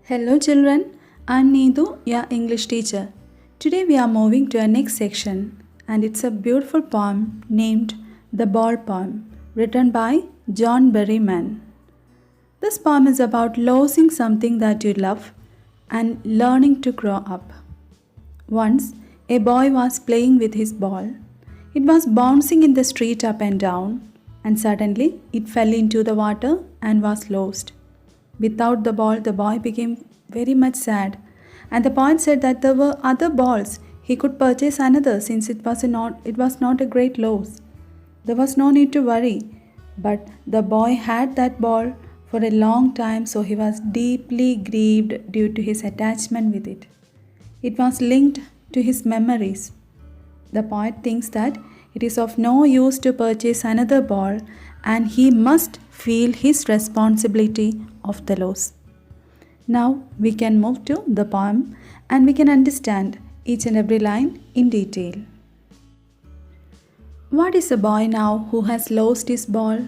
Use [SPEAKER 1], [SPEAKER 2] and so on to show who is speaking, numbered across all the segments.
[SPEAKER 1] Hello children, I'm Needu, your English teacher. Today we are moving to our next section and it's a beautiful poem named The Ball Poem written by John Berryman. This poem is about losing something that you love and learning to grow up. Once a boy was playing with his ball. It was bouncing in the street up and down and suddenly it fell into the water and was lost. Without the ball, the boy became very much sad, and the poet said that there were other balls. He could purchase another since it was not a great loss. There was no need to worry, but the boy had that ball for a long time, so he was deeply grieved due to his attachment with it. It was linked to his memories. The poet thinks that it is of no use to purchase another ball and he must feel his responsibility of the loss. Now we can move to the poem and we can understand each and every line in detail. What is a boy now who has lost his ball?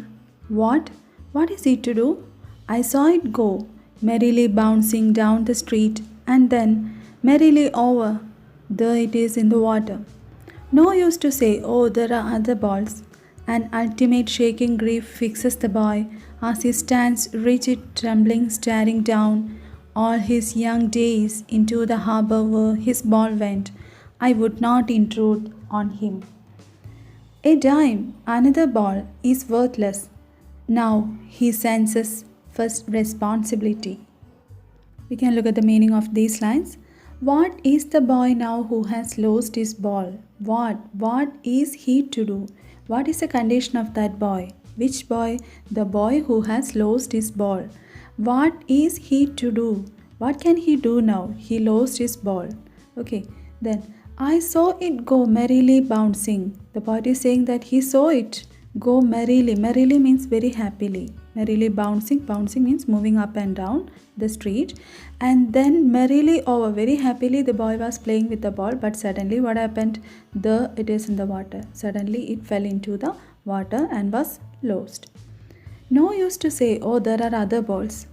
[SPEAKER 1] What? What is he to do? I saw it go, merrily bouncing down the street and then merrily over. There it is in the water. No use to say, oh, there are other balls. An ultimate shaking grief fixes the boy as he stands rigid, trembling, staring down all his young days into the harbor where his ball went. I would not intrude on him. A dime, another ball, is worthless. Now he senses first responsibility. We can look at the meaning of these lines. What is the boy now who has lost his ball? What is he to do? What is the condition of that boy? Which boy? The boy who has lost his ball. What is he to do? What can he do now? He lost his ball. Okay, then I saw it go merrily bouncing. The poet is saying that he saw it go merrily. Merrily means very happily. Merrily bouncing. Bouncing means moving up and down the street. And then merrily over. Very happily the boy was playing with the ball. But suddenly what happened? There it is in the water. Suddenly it fell into the water and was lost. No use to say, oh, there are other balls.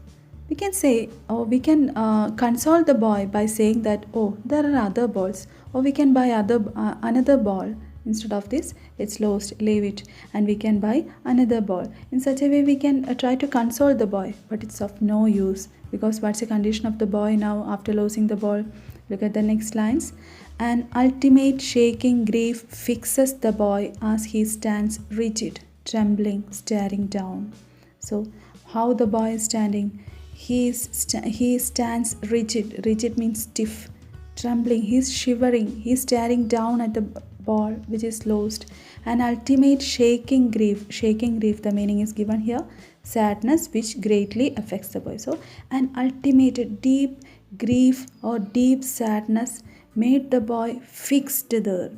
[SPEAKER 1] We can say, or we can console the boy by saying that, oh, there are other balls. Or we can buy another ball. Instead of this, it's lost, leave it, and we can buy another ball. In such a way, we can try to console the boy, but it's of no use because what's the condition of the boy now after losing the ball? Look at the next lines. An ultimate shaking grief fixes the boy as he stands rigid, trembling, staring down. So, how the boy is standing? He stands rigid. Rigid means stiff. Trembling, he's shivering, he's staring down at the ball which is lost. An ultimate shaking grief, the meaning is given here, sadness which greatly affects the boy. So an ultimate deep grief or deep sadness made the boy fixed there.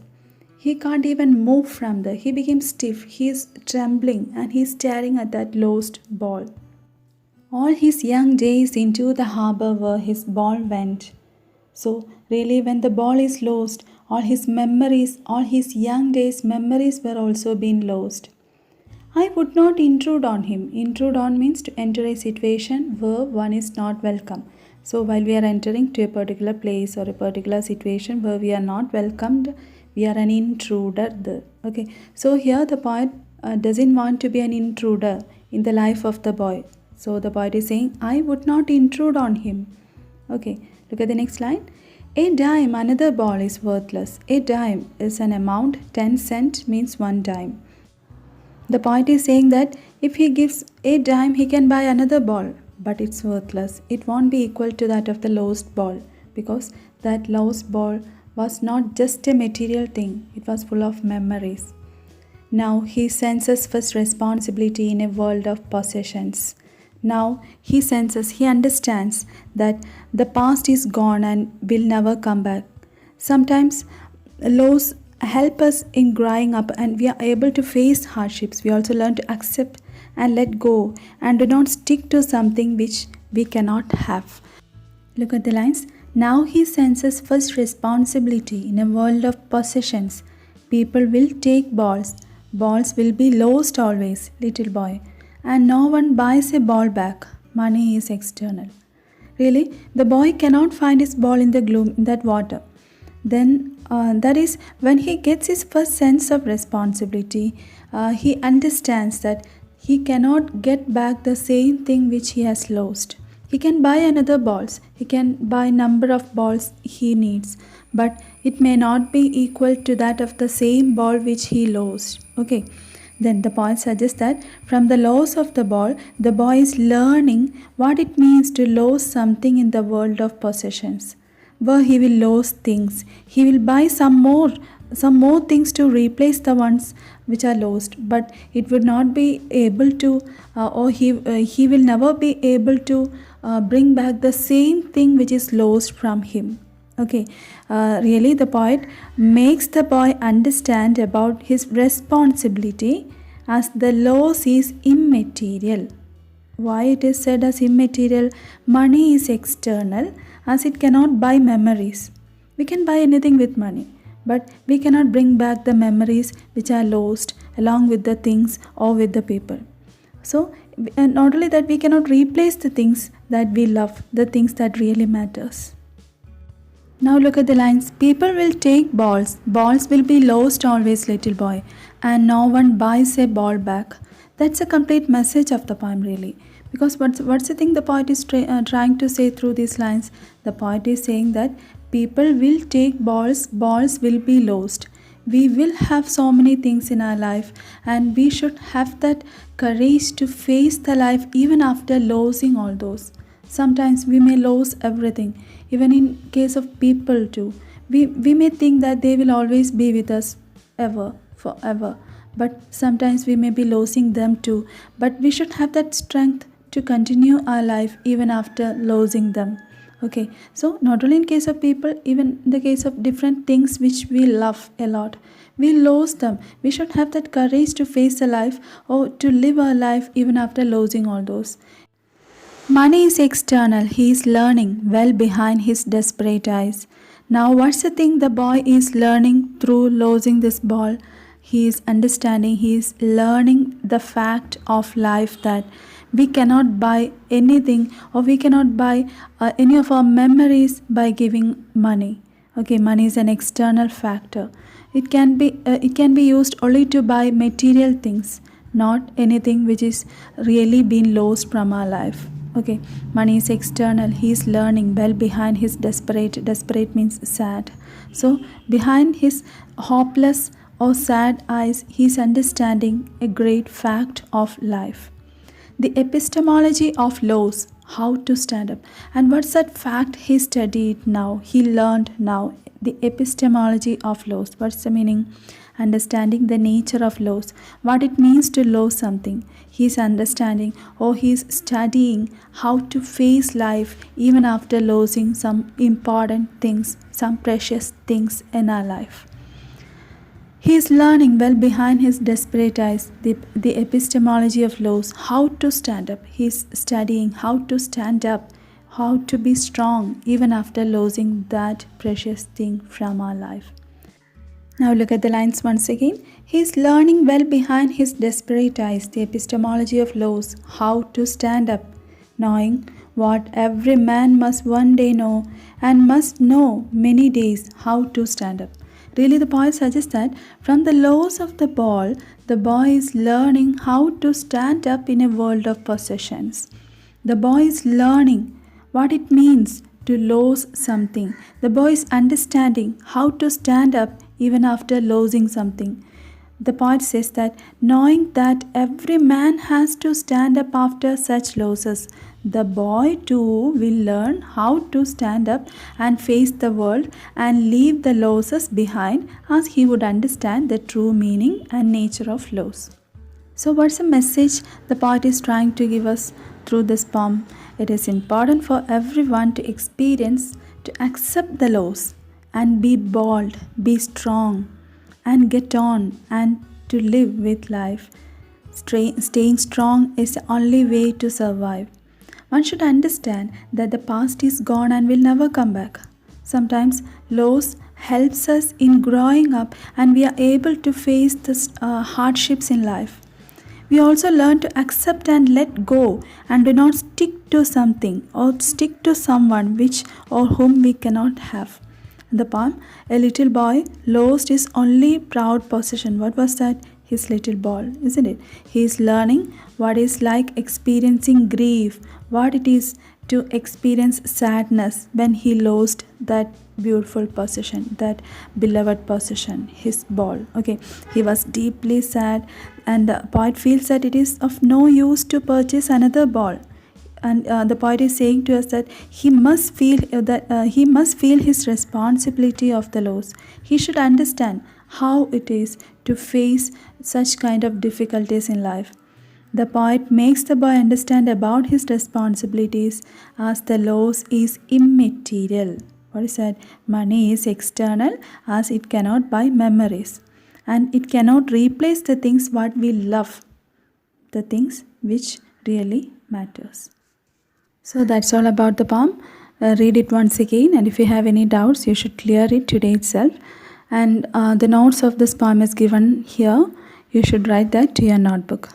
[SPEAKER 1] He can't even move from there. He became stiff, he is trembling and he is staring at that lost ball. All his young days into the harbor where his ball went. So really when the ball is lost, all his memories, all his young days memories were also being lost. I would not intrude on him. Intrude on means to enter a situation where one is not welcome. So while we are entering to a particular place or a particular situation where we are not welcomed, we are an intruder there. Okay. So here the poet doesn't want to be an intruder in the life of the boy. So the poet is saying, I would not intrude on him. Okay. Look at the next line. A dime, another ball is worthless. A dime is an amount, 10 cents means 1 dime. The poet is saying that if he gives a dime, he can buy another ball, but it's worthless. It won't be equal to that of the lost ball because that lost ball was not just a material thing, it was full of memories. Now he senses first responsibility in a world of possessions. Now he senses, he understands that the past is gone and will never come back. Sometimes loss help us in growing up and we are able to face hardships. We also learn to accept and let go and do not stick to something which we cannot have. Look at the lines. Now he senses first responsibility in a world of possessions. People will take balls. Balls will be lost always, little boy. And no one buys a ball back. Money is external. Really, the boy cannot find his ball in the gloom in that water. Then, that is when he gets his first sense of responsibility. He understands that he cannot get back the same thing which he has lost. He can buy another balls. He can buy number of balls he needs, but it may not be equal to that of the same ball which he lost. Okay. Then the point suggests that from the loss of the ball, the boy is learning what it means to lose something in the world of possessions, where he will lose things. He will buy some more things to replace the ones which are lost, but it would not be able to, or he will never be able to bring back the same thing which is lost from him. Okay, really, the poet makes the boy understand about his responsibility as the loss is immaterial. Why it is said as immaterial? Money is external as it cannot buy memories. We can buy anything with money, but we cannot bring back the memories which are lost along with the things or with the people. So, and not only that, we cannot replace the things that we love, the things that really matters. Now look at the lines. People will take balls. Balls will be lost always, little boy. And no one buys a ball back. That's a complete message of the poem, really. Because what's the thing the poet is trying to say through these lines? The poet is saying that people will take balls. Balls will be lost. We will have so many things in our life, and we should have that courage to face the life even after losing all those. Sometimes we may lose everything, even in case of people too. We may think that they will always be with us ever, forever. But sometimes we may be losing them too. But we should have that strength to continue our life even after losing them. Okay, so not only in case of people, even in the case of different things which we love a lot, we lose them. We should have that courage to face the life or to live our life even after losing all those. Money is external. He is learning well behind his desperate eyes. Now, what's the thing the boy is learning through losing this ball? He is understanding, he is learning the fact of life that we cannot buy anything or we cannot buy any of our memories by giving money. Okay, money is an external factor. It can be used only to buy material things, not anything which is really been lost from our life. Okay, money is external. He is learning well behind his desperate. Desperate means sad. So behind his hopeless or sad eyes, he is understanding a great fact of life. The epistemology of loss, how to stand up. And what's that fact he studied now? He learned now. The epistemology of loss. What's the meaning? Understanding the nature of loss, what it means to lose something. He is understanding or he is studying how to face life even after losing some important things, some precious things in our life. He is learning well behind his desperate eyes the epistemology of loss, how to stand up. He is studying how to stand up, how to be strong even after losing that precious thing from our life. Now look at the lines once again. He is learning well behind his desperate eyes the epistemology of loss, how to stand up, knowing what every man must one day know and must know many days how to stand up. Really, the poet suggests that from the loss of the ball, the boy is learning how to stand up in a world of possessions. The boy is learning what it means to lose something. The boy is understanding how to stand up even after losing something. The poet says that knowing that every man has to stand up after such losses, the boy too will learn how to stand up and face the world and leave the losses behind as he would understand the true meaning and nature of loss. So what's the message the poet is trying to give us through this poem? It is important for everyone to experience, to accept the loss and be bold, be strong and get on and to live with life. Staying strong is the only way to survive. One should understand that the past is gone and will never come back. Sometimes loss helps us in growing up and we are able to face the hardships in life. We also learn to accept and let go and do not stick to something or stick to someone which or whom we cannot have. The poem, a little boy lost his only proud possession. What was that? His little ball, isn't it? He is learning what is like experiencing grief, what it is to experience sadness when he lost that beautiful possession, that beloved possession, his ball. Okay, he was deeply sad, and the poet feels that it is of no use to purchase another ball. And the poet is saying to us that he must feel his responsibility of the loss. He should understand how it is to face such kind of difficulties in life. The poet makes the boy understand about his responsibilities as the loss is immaterial. What is that? Money is external as it cannot buy memories, and it cannot replace the things what we love, the things which really matters. So that's all about the poem. Read it once again, and if you have any doubts, you should clear it today itself. And the notes of this poem is given here. You should write that to your notebook.